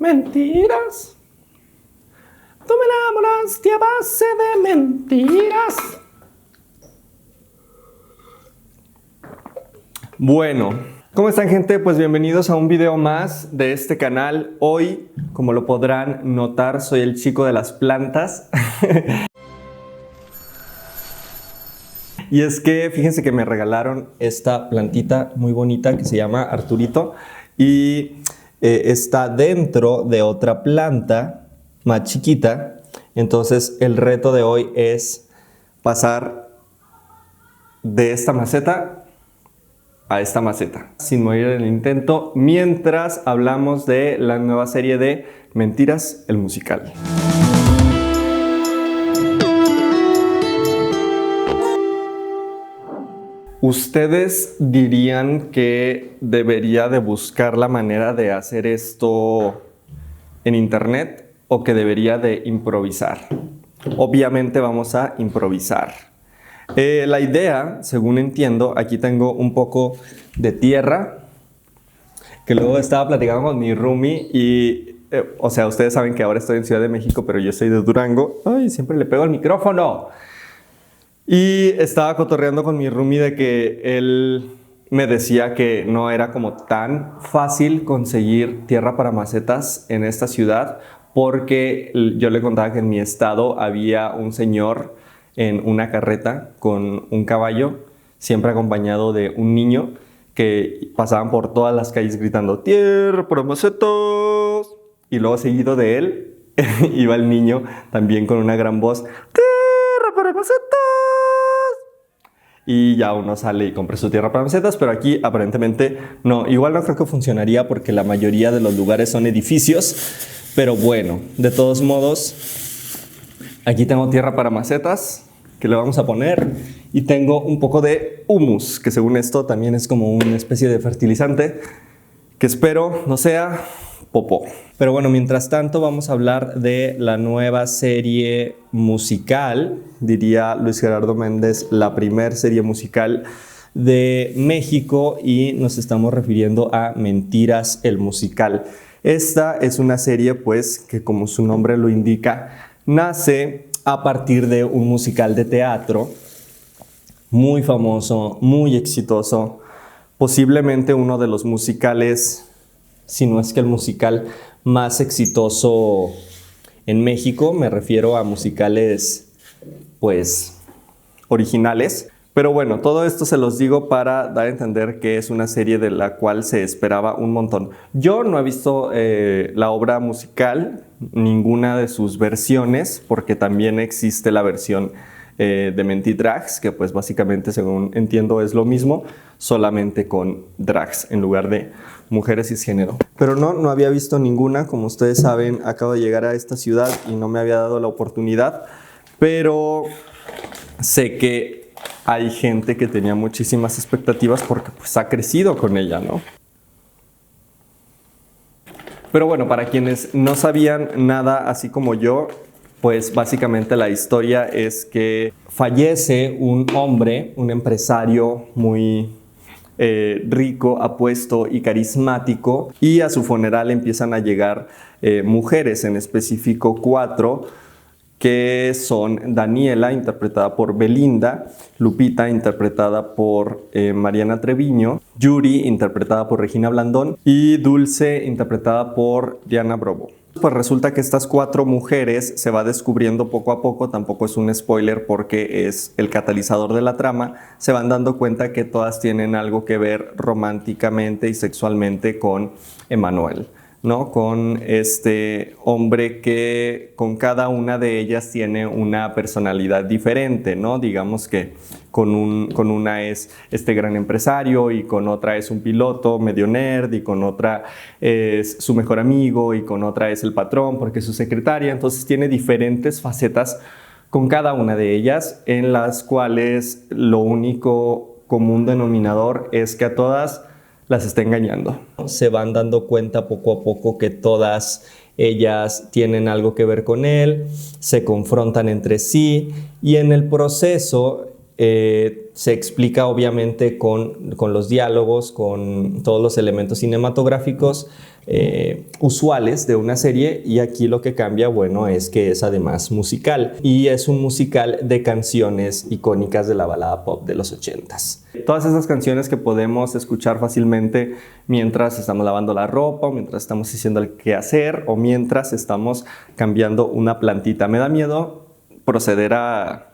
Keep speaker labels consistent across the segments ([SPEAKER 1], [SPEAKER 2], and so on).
[SPEAKER 1] Mentiras. Tú me enamoraste a base de mentiras. Bueno, ¿cómo están, gente? Pues bienvenidos a un video más de este canal. Hoy, como lo podrán notar, soy el chico de las plantas. Y es que fíjense que me regalaron esta plantita muy bonita que se llama Arturito y está dentro de otra planta más chiquita. Entonces el reto de hoy es pasar de esta maceta a esta maceta sin morir en el intento, mientras hablamos de la nueva serie de Mentiras, el musical. ¿Ustedes dirían que debería de buscar la manera de hacer esto en internet o que debería de improvisar? Obviamente vamos a improvisar. La idea, según entiendo, aquí tengo un poco de tierra que luego estaba platicando con mi roomie y, o sea, ustedes saben que ahora estoy en Ciudad de México, pero yo soy de Durango. Ay, siempre le pego al micrófono. Y estaba cotorreando con mi roomie de que él me decía que no era como tan fácil conseguir tierra para macetas en esta ciudad, porque yo le contaba que en mi estado había un señor en una carreta con un caballo, siempre acompañado de un niño, que pasaban por todas las calles gritando tierra para macetas, y luego seguido de él iba el niño también con una gran voz, tierra para macetas. Y ya uno sale y compra su tierra para macetas, pero aquí aparentemente no. Igual no creo que funcionaría porque la mayoría de los lugares son edificios, pero bueno, de todos modos, aquí tengo tierra para macetas que le vamos a poner y tengo un poco de humus, que según esto también es como una especie de fertilizante, que espero no sea popó. Pero bueno, mientras tanto vamos a hablar de la nueva serie musical, diría Luis Gerardo Méndez, la primer serie musical de México, y nos estamos refiriendo a Mentiras, el musical. Esta es una serie, pues, que como su nombre lo indica, nace a partir de un musical de teatro muy famoso, muy exitoso, posiblemente uno de los musicales, si no es que el musical más exitoso en México. Me refiero a musicales, pues, originales. Pero bueno, todo esto se los digo para dar a entender que es una serie de la cual se esperaba un montón. Yo no he visto la obra musical, ninguna de sus versiones, porque también existe la versión de Mentidrags, que pues básicamente, según entiendo, es lo mismo, solamente con drags en lugar de mujeres cisgénero. Pero no había visto ninguna. Como ustedes saben, acabo de llegar a esta ciudad y no me había dado la oportunidad, pero sé que hay gente que tenía muchísimas expectativas porque pues ha crecido con ella, ¿no? Pero bueno, para quienes no sabían nada así como yo, pues básicamente la historia es que fallece un hombre, un empresario muy rico, apuesto y carismático, y a su funeral empiezan a llegar mujeres, en específico 4, que son Daniela, interpretada por Belinda, Lupita, interpretada por Mariana Treviño, Yuri, interpretada por Regina Blandón, y Dulce, interpretada por Diana Brobo. Pues resulta que estas 4 mujeres, se va descubriendo poco a poco, tampoco es un spoiler porque es el catalizador de la trama, se van dando cuenta que todas tienen algo que ver románticamente y sexualmente con Emanuel, ¿no? Con este hombre que con cada una de ellas tiene una personalidad diferente, ¿no? Digamos que con una es este gran empresario, y con otra es un piloto medio nerd, y con otra es su mejor amigo, y con otra es el patrón porque es su secretaria. Entonces tiene diferentes facetas con cada una de ellas, en las cuales lo único común denominador es que a todas las está engañando. Se van dando cuenta poco a poco que todas ellas tienen algo que ver con él, se confrontan entre sí, y en el proceso se explica obviamente con los diálogos, con todos los elementos cinematográficos, usuales de una serie, y aquí lo que cambia, bueno, es que es además musical, y es un musical de canciones icónicas de la balada pop de los 80s. Todas esas canciones que podemos escuchar fácilmente mientras estamos lavando la ropa, o mientras estamos haciendo el quehacer, o mientras estamos cambiando una plantita. Me da miedo proceder a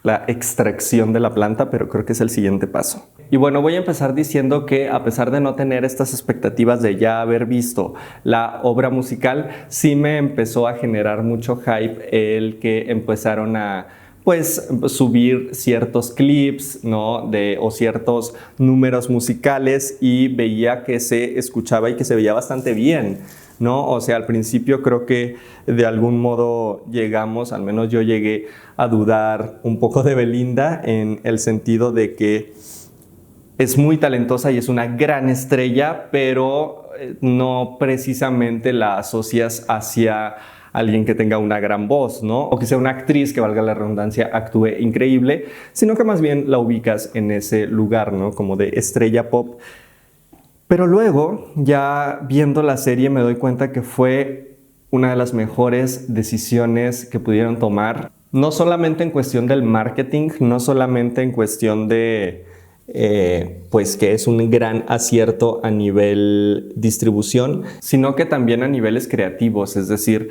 [SPEAKER 1] la extracción de la planta, pero creo que es el siguiente paso. Y bueno, voy a empezar diciendo que a pesar de no tener estas expectativas de ya haber visto la obra musical, sí me empezó a generar mucho hype el que empezaron a pues subir ciertos clips, ¿no? O ciertos números musicales, y veía que se escuchaba y que se veía bastante bien, ¿no? O sea, al principio creo que de algún modo llegamos, al menos yo llegué a dudar un poco de Belinda, en el sentido de que es muy talentosa y es una gran estrella, pero no precisamente la asocias hacia alguien que tenga una gran voz, ¿no? O que sea una actriz que, valga la redundancia, actúe increíble, sino que más bien la ubicas en ese lugar, ¿no? Como de estrella pop. Pero luego, ya viendo la serie, me doy cuenta que fue una de las mejores decisiones que pudieron tomar, no solamente en cuestión del marketing, no solamente en cuestión de pues que es un gran acierto a nivel distribución, sino que también a niveles creativos. Es decir,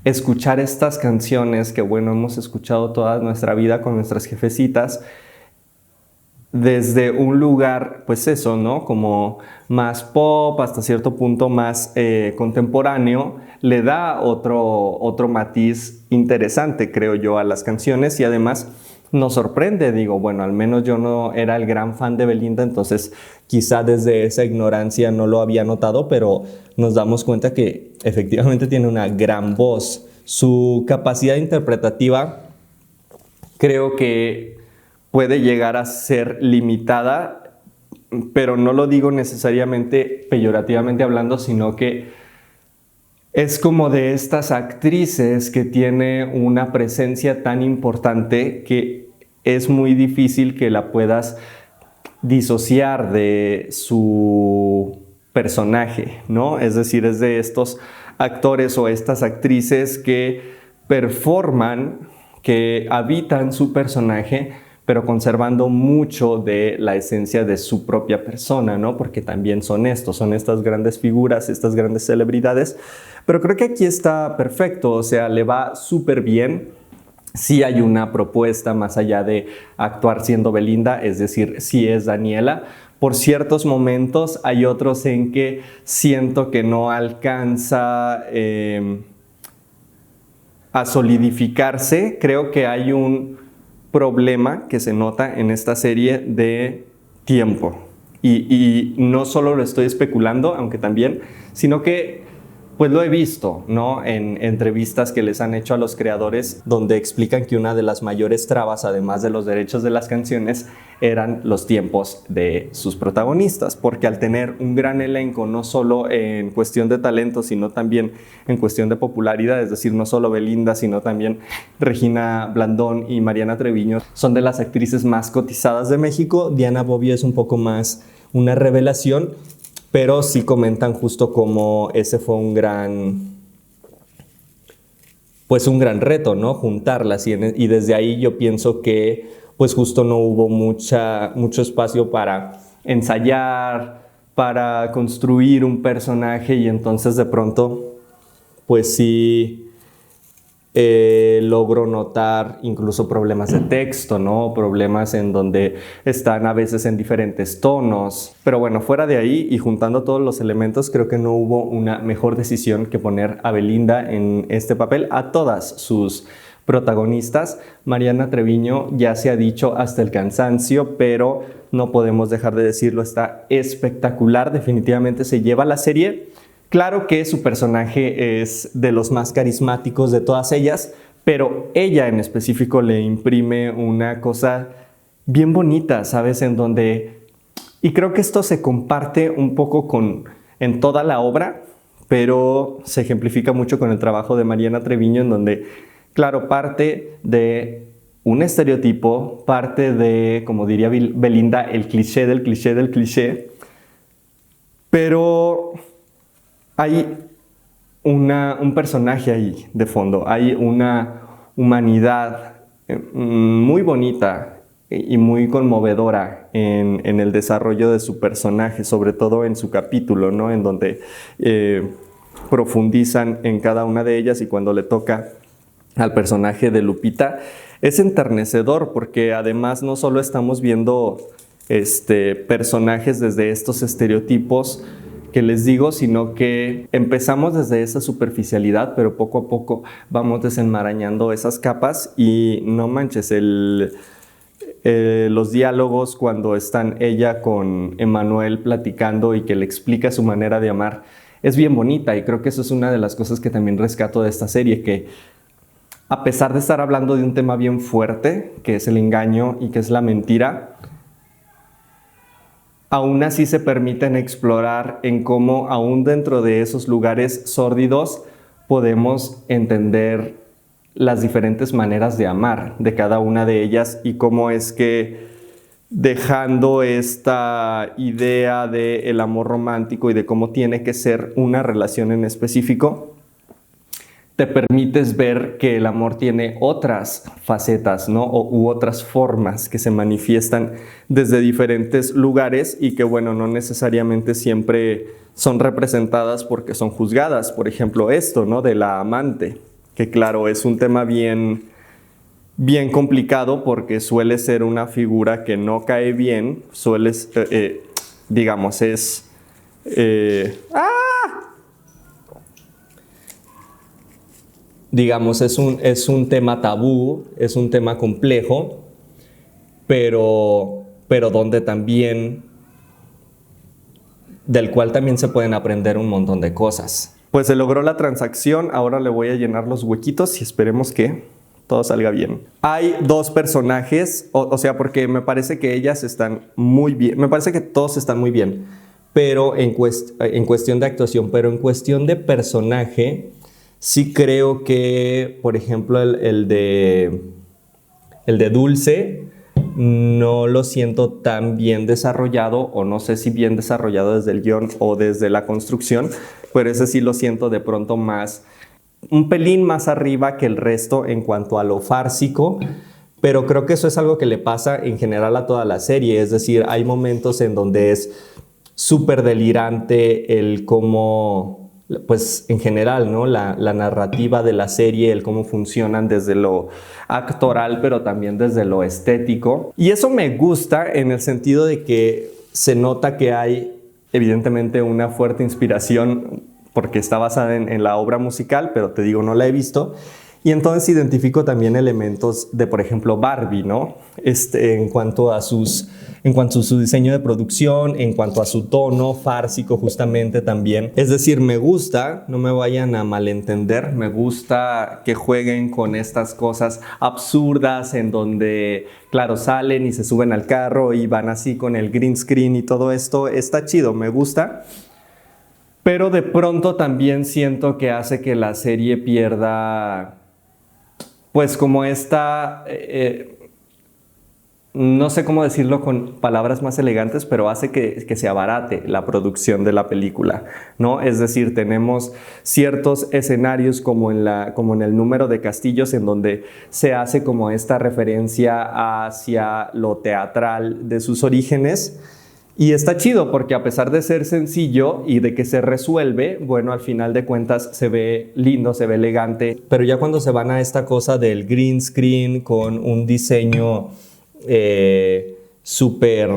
[SPEAKER 1] escuchar estas canciones que, bueno, hemos escuchado toda nuestra vida con nuestras jefecitas, desde un lugar, pues eso, ¿no? Como más pop, hasta cierto punto más contemporáneo, le da otro matiz interesante, creo yo, a las canciones, y además nos sorprende. Digo, bueno, al menos yo no era el gran fan de Belinda, entonces quizá desde esa ignorancia no lo había notado, pero nos damos cuenta que efectivamente tiene una gran voz. Su capacidad interpretativa creo que puede llegar a ser limitada, pero no lo digo necesariamente peyorativamente hablando, sino que es como de estas actrices que tiene una presencia tan importante que es muy difícil que la puedas disociar de su personaje, ¿no? Es decir, es de estos actores o estas actrices que performan, que habitan su personaje, pero conservando mucho de la esencia de su propia persona, ¿no? Porque también son estas grandes figuras, estas grandes celebridades, pero creo que aquí está perfecto, o sea, le va súper bien. Sí hay una propuesta más allá de actuar siendo Belinda, es decir, sí es Daniela. Por ciertos momentos hay otros en que siento que no alcanza a solidificarse. Creo que hay un problema que se nota en esta serie de tiempo. Y no solo lo estoy especulando, aunque también, sino que pues lo he visto, ¿no? En entrevistas que les han hecho a los creadores, donde explican que una de las mayores trabas, además de los derechos de las canciones, eran los tiempos de sus protagonistas, porque al tener un gran elenco, no solo en cuestión de talento, sino también en cuestión de popularidad, es decir, no solo Belinda, sino también Regina Blandón y Mariana Treviño, son de las actrices más cotizadas de México. Diana Bobia es un poco más una revelación, pero sí comentan justo como ese fue un gran reto, ¿no? Juntarlas, y desde ahí yo pienso que pues justo no hubo mucho espacio para ensayar, para construir un personaje, y entonces de pronto pues sí logro notar incluso problemas de texto, ¿no? Problemas en donde están a veces en diferentes tonos. Pero bueno, fuera de ahí y juntando todos los elementos, creo que no hubo una mejor decisión que poner a Belinda en este papel, a todas sus protagonistas. Mariana Treviño ya se ha dicho hasta el cansancio, pero no podemos dejar de decirlo, está espectacular, definitivamente se lleva la serie. Claro que su personaje es de los más carismáticos de todas ellas, pero ella en específico le imprime una cosa bien bonita, ¿sabes? En donde, y creo que esto se comparte un poco en toda la obra, pero se ejemplifica mucho con el trabajo de Mariana Treviño, en donde, claro, parte de un estereotipo, parte de, como diría Belinda, el cliché del cliché del cliché, pero Hay un personaje ahí de fondo, hay una humanidad muy bonita y muy conmovedora en el desarrollo de su personaje, sobre todo en su capítulo, ¿no? En donde profundizan en cada una de ellas, y cuando le toca al personaje de Lupita es enternecedor, porque además no solo estamos viendo personajes desde estos estereotipos que les digo, sino que empezamos desde esa superficialidad, pero poco a poco vamos desenmarañando esas capas. Y no manches, los diálogos cuando están ella con Emmanuel platicando y que le explica su manera de amar es bien bonita, y creo que eso es una de las cosas que también rescato de esta serie, que a pesar de estar hablando de un tema bien fuerte, que es el engaño y que es la mentira, aún así se permiten explorar en cómo aún dentro de esos lugares sórdidos podemos entender las diferentes maneras de amar de cada una de ellas, y cómo es que dejando esta idea del amor romántico y de cómo tiene que ser una relación en específico, te permites ver que el amor tiene otras facetas, ¿no? U otras formas que se manifiestan desde diferentes lugares, y que, bueno, no necesariamente siempre son representadas porque son juzgadas. Por ejemplo, esto, ¿no? De la amante, que claro, es un tema bien complicado, porque suele ser una figura que no cae bien, digamos, es... digamos, es un tema tabú, es un tema complejo, pero donde también, del cual también se pueden aprender un montón de cosas. Pues se logró la transacción, ahora le voy a llenar los huequitos y esperemos que todo salga bien. Hay dos personajes, o sea, porque me parece que ellas están muy bien, me parece que todos están muy bien, pero en cuestión de actuación, pero en cuestión de personaje, sí creo que, por ejemplo, el de Dulce no lo siento tan bien desarrollado, o no sé si bien desarrollado desde el guión o desde la construcción, pero ese sí lo siento de pronto un pelín más arriba que el resto en cuanto a lo fársico. Pero creo que eso es algo que le pasa en general a toda la serie, es decir, hay momentos en donde es súper delirante el cómo, pues en general, ¿no? La narrativa de la serie, el cómo funcionan desde lo actoral, pero también desde lo estético. Y eso me gusta en el sentido de que se nota que hay evidentemente una fuerte inspiración, porque está basada en la obra musical, pero te digo, no la he visto. Y entonces identifico también elementos de, por ejemplo, Barbie, ¿no? En cuanto a su diseño de producción, en cuanto a su tono fársico justamente también. Es decir, me gusta, no me vayan a malentender, me gusta que jueguen con estas cosas absurdas en donde, claro, salen y se suben al carro y van así con el green screen y todo esto. Está chido, me gusta. Pero de pronto también siento que hace que la serie pierda, pues como no sé cómo decirlo con palabras más elegantes, pero hace que se abarate la producción de la película, ¿no? Es decir, tenemos ciertos escenarios como en el número de castillos, en donde se hace como esta referencia hacia lo teatral de sus orígenes. Y está chido porque, a pesar de ser sencillo y de que se resuelve, bueno, al final de cuentas se ve lindo, se ve elegante. Pero ya cuando se van a esta cosa del green screen con un diseño súper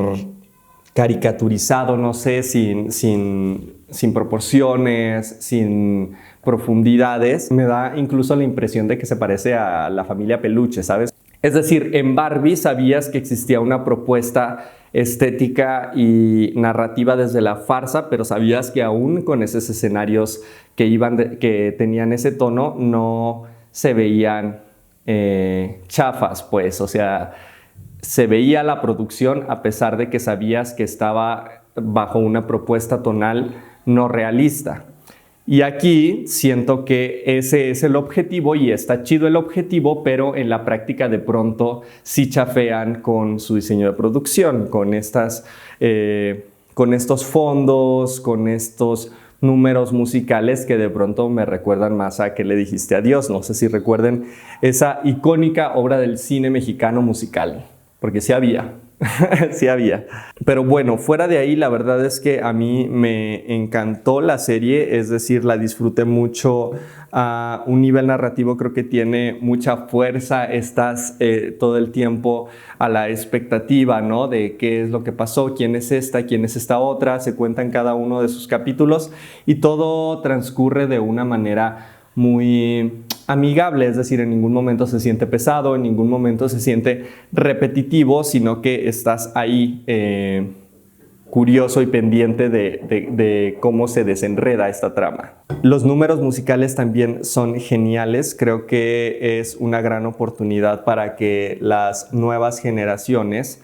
[SPEAKER 1] caricaturizado, no sé, sin proporciones, sin profundidades, me da incluso la impresión de que se parece a la familia Peluche, ¿sabes? Es decir, en Barbie sabías que existía una propuesta estética y narrativa desde la farsa, pero sabías que aún con esos escenarios que tenían ese tono, no se veían chafas, pues, o sea, se veía la producción a pesar de que sabías que estaba bajo una propuesta tonal no realista. Y aquí siento que ese es el objetivo, y está chido el objetivo, pero en la práctica de pronto sí chafean con su diseño de producción, con estos fondos, con estos números musicales que de pronto me recuerdan más a ¿Qué le dijiste a Dios? No sé si recuerden esa icónica obra del cine mexicano musical, porque sí había. Sí había. Pero bueno, fuera de ahí, la verdad es que a mí me encantó la serie, es decir, la disfruté mucho a un nivel narrativo, creo que tiene mucha fuerza, estás todo el tiempo a la expectativa, ¿no? De qué es lo que pasó, quién es esta otra, se cuentan cada uno de sus capítulos y todo transcurre de una manera muy amigable, es decir, en ningún momento se siente pesado, en ningún momento se siente repetitivo, sino que estás ahí curioso y pendiente de cómo se desenreda esta trama. Los números musicales también son geniales, creo que es una gran oportunidad para que las nuevas generaciones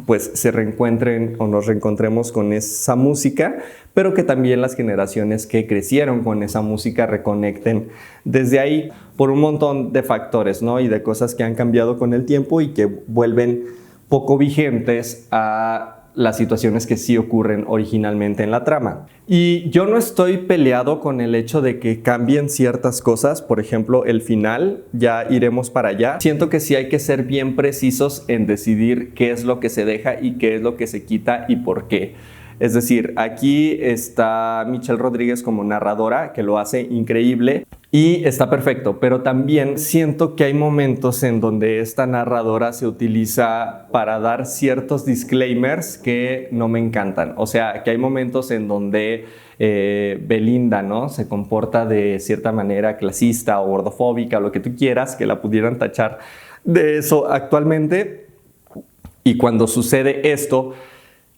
[SPEAKER 1] pues se reencuentren o nos reencontremos con esa música, pero que también las generaciones que crecieron con esa música reconecten desde ahí por un montón de factores, ¿no? Y de cosas que han cambiado con el tiempo y que vuelven poco vigentes a las situaciones que sí ocurren originalmente en la trama. Y yo no estoy peleado con el hecho de que cambien ciertas cosas, por ejemplo, el final, ya iremos para allá. Siento que sí hay que ser bien precisos en decidir qué es lo que se deja y qué es lo que se quita y por qué. Es decir, aquí está Michelle Rodríguez como narradora, que lo hace increíble y está perfecto, pero también siento que hay momentos en donde esta narradora se utiliza para dar ciertos disclaimers que no me encantan. O sea, que hay momentos en donde Belinda, ¿no?, se comporta de cierta manera clasista o gordofóbica, o lo que tú quieras, que la pudieran tachar de eso actualmente. Y cuando sucede esto,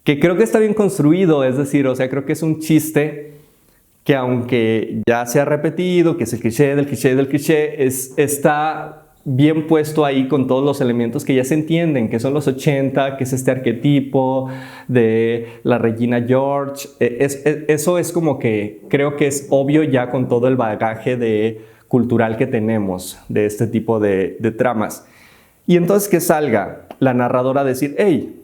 [SPEAKER 1] que creo que está bien construido, es decir, o sea, creo que es un chiste que aunque ya se ha repetido, que es el cliché del cliché del cliché, está bien puesto ahí con todos los elementos que ya se entienden, que son los 80, que es este arquetipo de la Regina George. Eso es como que creo que es obvio ya con todo el bagaje cultural que tenemos de este tipo de tramas. Y entonces que salga la narradora a decir, hey,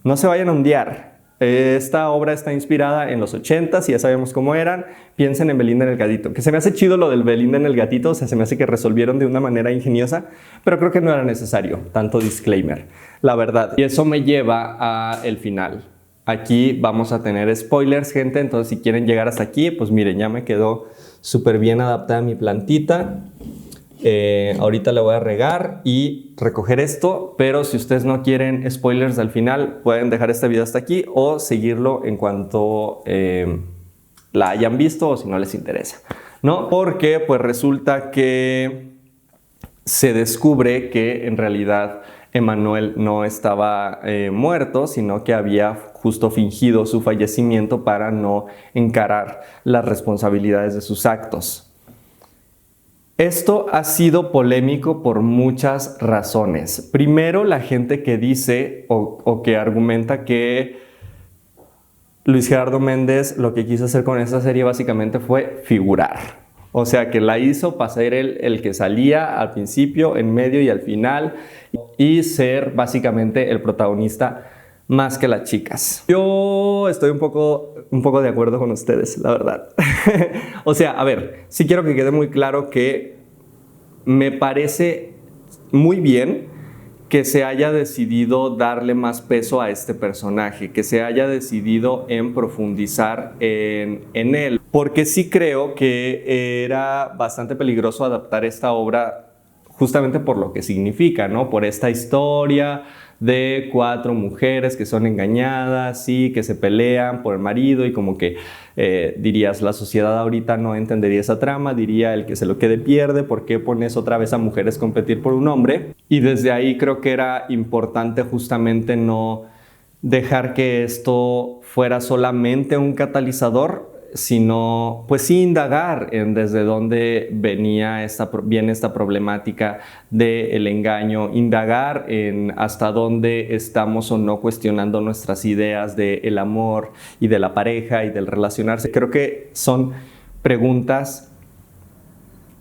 [SPEAKER 1] no se vayan a ondear. Esta obra está inspirada en los 80s y ya sabemos cómo eran. Piensen en Belinda en el gatito. Que se me hace chido lo del Belinda en el gatito, o sea, se me hace que resolvieron de una manera ingeniosa, pero creo que no era necesario tanto disclaimer, la verdad. Y eso me lleva a el final. Aquí vamos a tener spoilers, gente, entonces si quieren llegar hasta aquí, pues miren, ya me quedó súper bien adaptada mi plantita. Ahorita le voy a regar y recoger esto, pero si ustedes no quieren spoilers al final, pueden dejar este video hasta aquí o seguirlo en cuanto la hayan visto o si no les interesa, ¿no? Porque pues resulta que se descubre que en realidad Emmanuel no estaba muerto, sino que había justo fingido su fallecimiento para no encarar las responsabilidades de sus actos. Esto ha sido polémico por muchas razones. Primero, la gente que dice o que argumenta que Luis Gerardo Méndez lo que quiso hacer con esta serie básicamente fue figurar. O sea, que la hizo para ser el que salía al principio, en medio y al final y ser básicamente el protagonista más que las chicas. Yo estoy un poco de acuerdo con ustedes, la verdad. O sea, a ver, sí quiero que quede muy claro que me parece muy bien que se haya decidido darle más peso a este personaje, que se haya decidido en profundizar en él, porque sí creo que era bastante peligroso adaptar esta obra justamente por lo que significa, ¿no? Por esta historia de 4 mujeres que son engañadas y que se pelean por el marido y como que dirías, la sociedad ahorita no entendería esa trama, diría el que se lo quede pierde, ¿por qué pones otra vez a mujeres competir por un hombre? Y desde ahí creo que era importante justamente no dejar que esto fuera solamente un catalizador, sino pues sí indagar en desde dónde viene esta problemática del engaño, indagar en hasta dónde estamos o no cuestionando nuestras ideas del amor y de la pareja y del relacionarse. Creo que son preguntas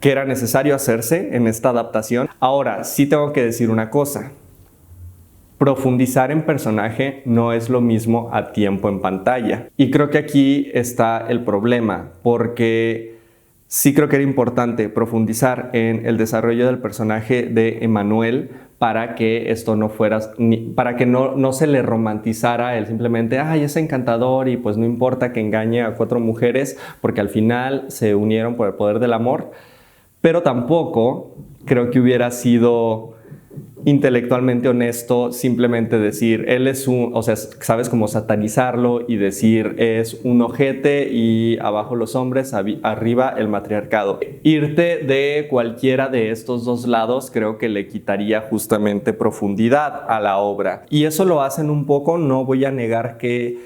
[SPEAKER 1] que era necesario hacerse en esta adaptación. Ahora, sí tengo que decir una cosa. profundizar en personaje no es lo mismo a tiempo en pantalla. Y creo que aquí está el problema, porque sí creo que era importante profundizar en el desarrollo del personaje de Emmanuel para que esto no fuera, para que no se le romantizara a él simplemente, ay, es encantador y pues no importa que engañe a 4 mujeres porque al final se unieron por el poder del amor, pero tampoco creo que hubiera sido intelectualmente honesto simplemente decir, él es o sea, sabes, como satanizarlo y decir, es un ojete y abajo los hombres, arriba el matriarcado. Irte de cualquiera de estos dos lados creo que le quitaría justamente profundidad a la obra. Y eso lo hacen un poco, no voy a negar que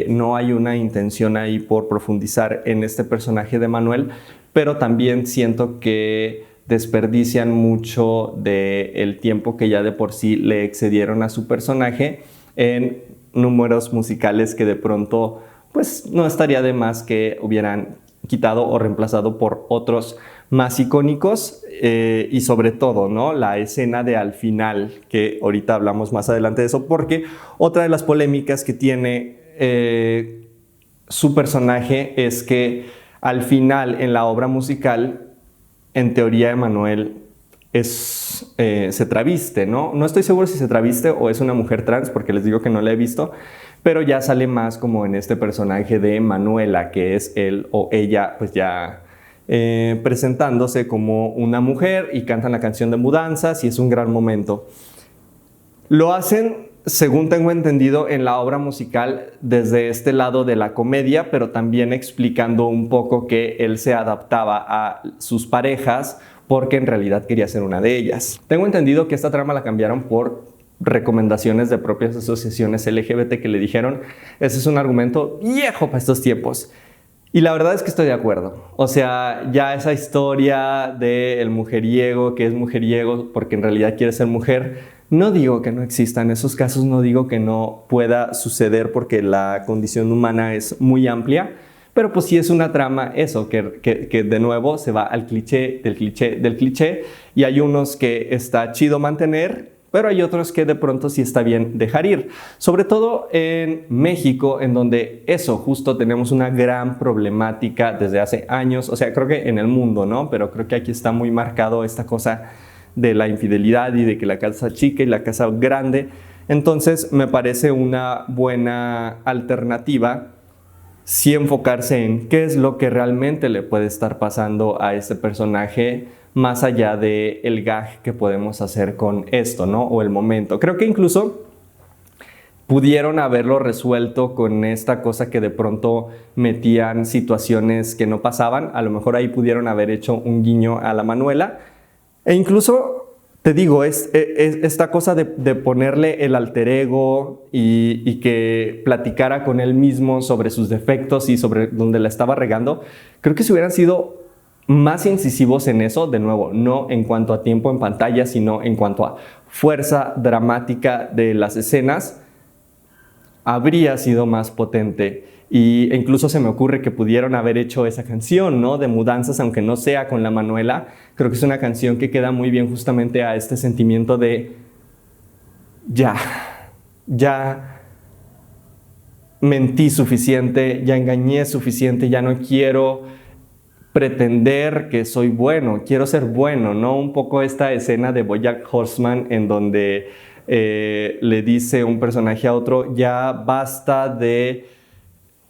[SPEAKER 1] no hay una intención ahí por profundizar en este personaje de Manuel, pero también siento que desperdician mucho del tiempo que ya de por sí le excedieron a su personaje en números musicales que de pronto pues no estaría de más que hubieran quitado o reemplazado por otros más icónicos, y sobre todo, ¿no?, la escena de al final, que ahorita hablamos más adelante de eso, porque otra de las polémicas que tiene su personaje es que al final en la obra musical, en teoría, Emmanuel se traviste, ¿no? No estoy seguro si se traviste o es una mujer trans, porque les digo que no la he visto, pero ya sale más como en este personaje de Manuela, que es él o ella, pues ya presentándose como una mujer, y cantan la canción de Mudanzas y es un gran momento. Lo hacen, según tengo entendido, en la obra musical desde este lado de la comedia, pero también explicando un poco que él se adaptaba a sus parejas porque en realidad quería ser una de ellas. Tengo entendido que esta trama la cambiaron por recomendaciones de propias asociaciones LGBT que le dijeron, ese es un argumento viejo para estos tiempos. Y la verdad es que estoy de acuerdo. O sea, ya esa historia del mujeriego, que es mujeriego porque en realidad quiere ser mujer, no digo que no existan esos casos, no digo que no pueda suceder porque la condición humana es muy amplia, pero pues sí es una trama eso, que de nuevo se va al cliché del cliché del cliché, y hay unos que está chido mantener, pero hay otros que de pronto sí está bien dejar ir. Sobre todo en México, en donde eso, justo tenemos una gran problemática desde hace años, o sea, creo que en el mundo, ¿no? Pero creo que aquí está muy marcado esta cosa de la infidelidad y de que la casa chica y la casa grande. Entonces me parece una buena alternativa sí enfocarse en qué es lo que realmente le puede estar pasando a este personaje, más allá del gag que podemos hacer con esto, ¿no? O el momento. Creo que incluso pudieron haberlo resuelto con esta cosa que de pronto metían situaciones que no pasaban. A lo mejor ahí pudieron haber hecho un guiño a la Manuela. E incluso, te digo, es esta cosa de ponerle el alter ego y que platicara con él mismo sobre sus defectos y sobre dónde la estaba regando. Creo que si hubieran sido más incisivos en eso, de nuevo, no en cuanto a tiempo en pantalla, sino en cuanto a fuerza dramática de las escenas, habría sido más potente. Y incluso se me ocurre que pudieron haber hecho esa canción, ¿no?, de Mudanzas, aunque no sea con la Manuela. Creo que es una canción que queda muy bien justamente a este sentimiento de ya mentí suficiente, ya engañé suficiente, ya no quiero pretender que soy bueno, quiero ser bueno, ¿no? Un poco esta escena de BoJack Horseman en donde le dice un personaje a otro, ya basta de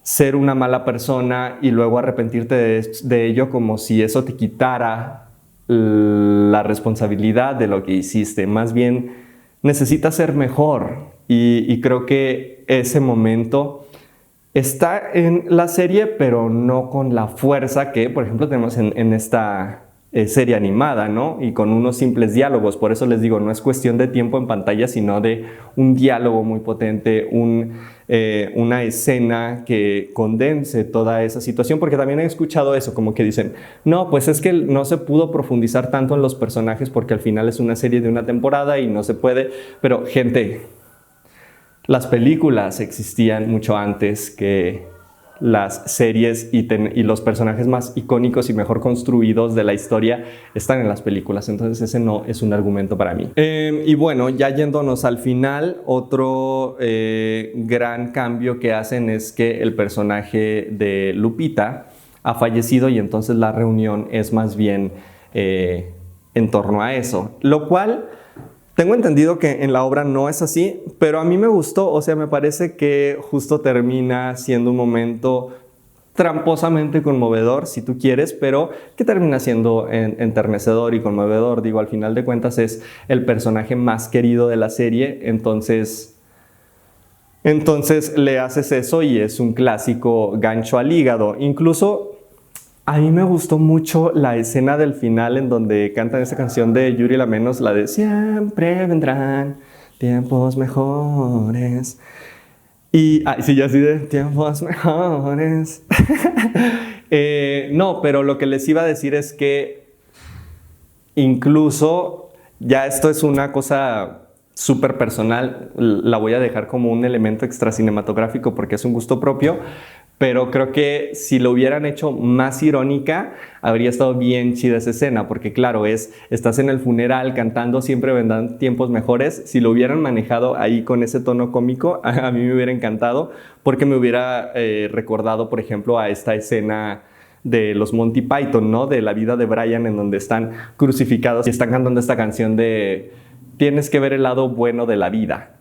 [SPEAKER 1] ser una mala persona y luego arrepentirte de ello, como si eso te quitara la responsabilidad de lo que hiciste. Más bien necesitas ser mejor, y creo que ese momento está en la serie, pero no con la fuerza que, por ejemplo, tenemos en esta serie animada, ¿no? Y con unos simples diálogos. Por eso les digo, no es cuestión de tiempo en pantalla, sino de un diálogo muy potente, una escena que condense toda esa situación, porque también he escuchado eso, como que dicen, no, pues es que no se pudo profundizar tanto en los personajes porque al final es una serie de una temporada y no se puede. Pero, gente, las películas existían mucho antes que las series y los personajes más icónicos y mejor construidos de la historia están en las películas. Entonces ese no es un argumento para mí. Y bueno, ya yéndonos al final, otro gran cambio que hacen es que el personaje de Lupita ha fallecido y entonces la reunión es más bien en torno a eso, lo cual tengo entendido que en la obra no es así, pero a mí me gustó, o sea, me parece que justo termina siendo un momento tramposamente conmovedor, si tú quieres, pero que termina siendo enternecedor y conmovedor. Digo, al final de cuentas es el personaje más querido de la serie, entonces le haces eso y es un clásico gancho al hígado. Incluso a mí me gustó mucho la escena del final en donde cantan esa canción de Yuri Lamenos, la de Siempre vendrán tiempos mejores. Y, sí, ya así de tiempos mejores. No, pero lo que les iba a decir es que incluso, ya esto es una cosa súper personal, la voy a dejar como un elemento extra cinematográfico porque es un gusto propio, pero creo que si lo hubieran hecho más irónica, habría estado bien chida esa escena, porque claro, estás en el funeral cantando Siempre vendrán tiempos mejores. Si lo hubieran manejado ahí con ese tono cómico, a mí me hubiera encantado, porque me hubiera recordado, por ejemplo, a esta escena de los Monty Python, ¿no? De la vida de Brian, en donde están crucificados y están cantando esta canción de tienes que ver el lado bueno de la vida.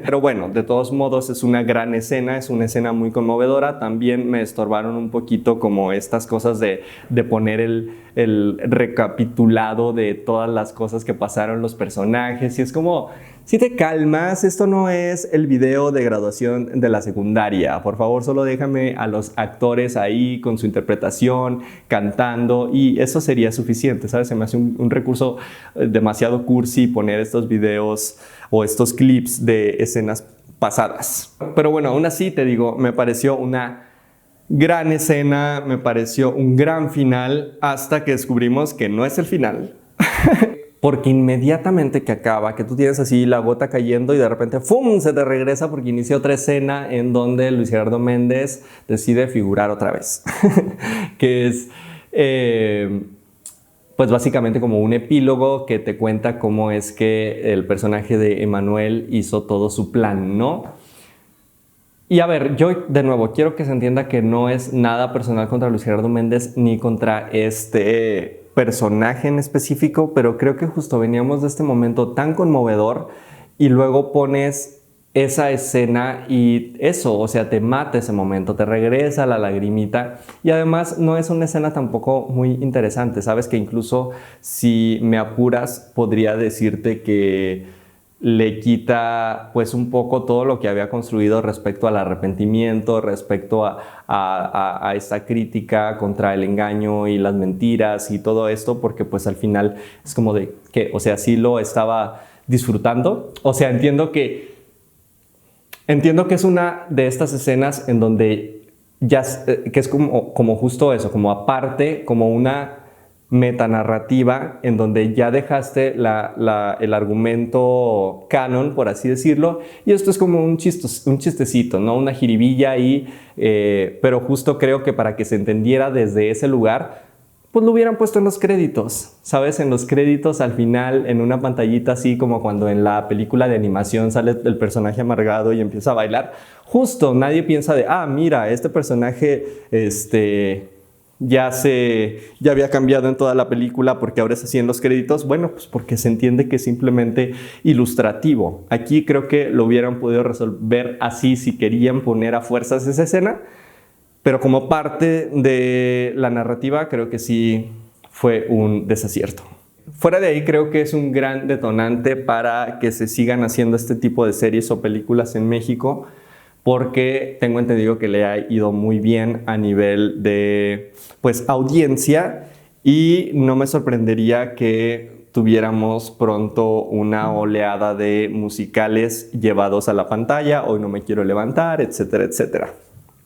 [SPEAKER 1] Pero bueno, de todos modos es una gran escena, es una escena muy conmovedora. También me estorbaron un poquito como estas cosas de poner el recapitulado de todas las cosas que pasaron los personajes. Y es como, si te calmas, esto no es el video de graduación de la secundaria. Por favor, solo déjame a los actores ahí con su interpretación, cantando, y eso sería suficiente, ¿sabes? Se me hace un recurso demasiado cursi poner estos videos o estos clips de escenas pasadas. Pero bueno, aún así te digo, me pareció una gran escena, me pareció un gran final, hasta que descubrimos que no es el final. Porque inmediatamente que acaba, que tú tienes así la gota cayendo y de repente ¡fum! Se te regresa porque inicia otra escena en donde Luis Gerardo Méndez decide figurar otra vez. Que es pues básicamente como un epílogo que te cuenta cómo es que el personaje de Emanuel hizo todo su plan, ¿no? Y a ver, yo de nuevo quiero que se entienda que no es nada personal contra Luis Gerardo Méndez ni contra este personaje en específico, pero creo que justo veníamos de este momento tan conmovedor y luego pones esa escena y eso, o sea, te mata ese momento, te regresa la lagrimita, y además no es una escena tampoco muy interesante, sabes que incluso si me apuras podría decirte que le quita pues un poco todo lo que había construido respecto al arrepentimiento, respecto a esta crítica contra el engaño y las mentiras y todo esto, porque pues al final es como de que, o sea, sí lo estaba disfrutando. O sea, entiendo que es una de estas escenas en donde ya, que es como justo eso, como aparte, como una metanarrativa en donde ya dejaste el argumento canon, por así decirlo, y esto es como un chistecito, ¿no? Una jiribilla ahí, pero justo creo que para que se entendiera desde ese lugar, pues lo hubieran puesto en los créditos, ¿sabes? En los créditos al final, en una pantallita así como cuando en la película de animación sale el personaje amargado y empieza a bailar. Justo, nadie piensa de, mira, este personaje, ya había cambiado en toda la película porque ahora es así en los créditos. Bueno, pues porque se entiende que es simplemente ilustrativo. Aquí creo que lo hubieran podido resolver así si querían poner a fuerzas esa escena, pero como parte de la narrativa creo que sí fue un desacierto. Fuera de ahí creo que es un gran detonante para que se sigan haciendo este tipo de series o películas en México, porque tengo entendido que le ha ido muy bien a nivel de pues audiencia, y no me sorprendería que tuviéramos pronto una oleada de musicales llevados a la pantalla, Hoy no me quiero levantar, etcétera, etcétera.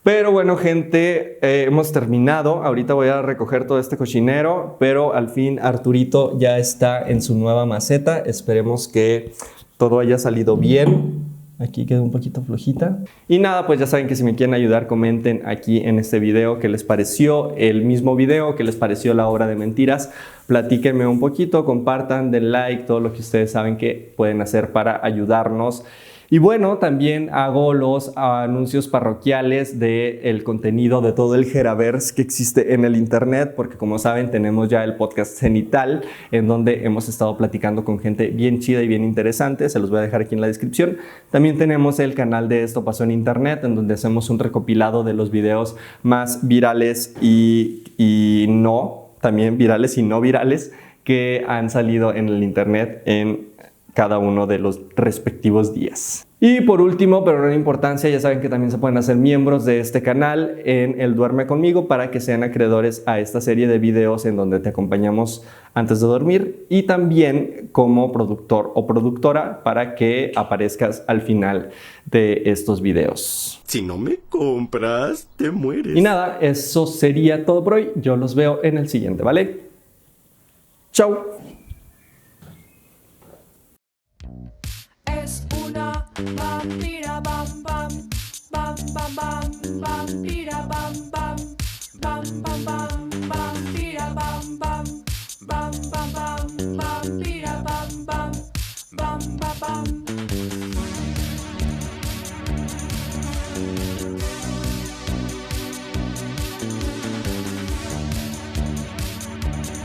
[SPEAKER 1] Pero bueno, gente, hemos terminado. Ahorita voy a recoger todo este cochinero, pero al fin Arturito ya está en su nueva maceta. Esperemos que todo haya salido bien. Aquí quedó un poquito flojita. Y nada, pues ya saben que si me quieren ayudar, comenten aquí en este video qué les pareció el mismo video, qué les pareció la obra de Mentiras. Platíquenme un poquito, compartan, den like, todo lo que ustedes saben que pueden hacer para ayudarnos. Y bueno, también hago los anuncios parroquiales del contenido de todo el Geraverse que existe en el internet, porque como saben tenemos ya el podcast Cenital, en donde hemos estado platicando con gente bien chida y bien interesante, se los voy a dejar aquí en la descripción. También tenemos el canal de Esto Pasó en Internet, en donde hacemos un recopilado de los videos más virales y no, también virales y no virales, que han salido en el internet en cada uno de los respectivos días. Y por último, pero no en importancia, ya saben que también se pueden hacer miembros de este canal en El Duerme Conmigo para que sean acreedores a esta serie de videos en donde te acompañamos antes de dormir y también como productor o productora para que aparezcas al final de estos videos.
[SPEAKER 2] Si no me compras, te mueres.
[SPEAKER 1] Y nada, eso sería todo por hoy. Yo los veo en el siguiente, ¿vale? Chau.
[SPEAKER 3] Vampira bam bam bam bam bam vampira bam bam bam bam bam vampira bam bam bam bam bam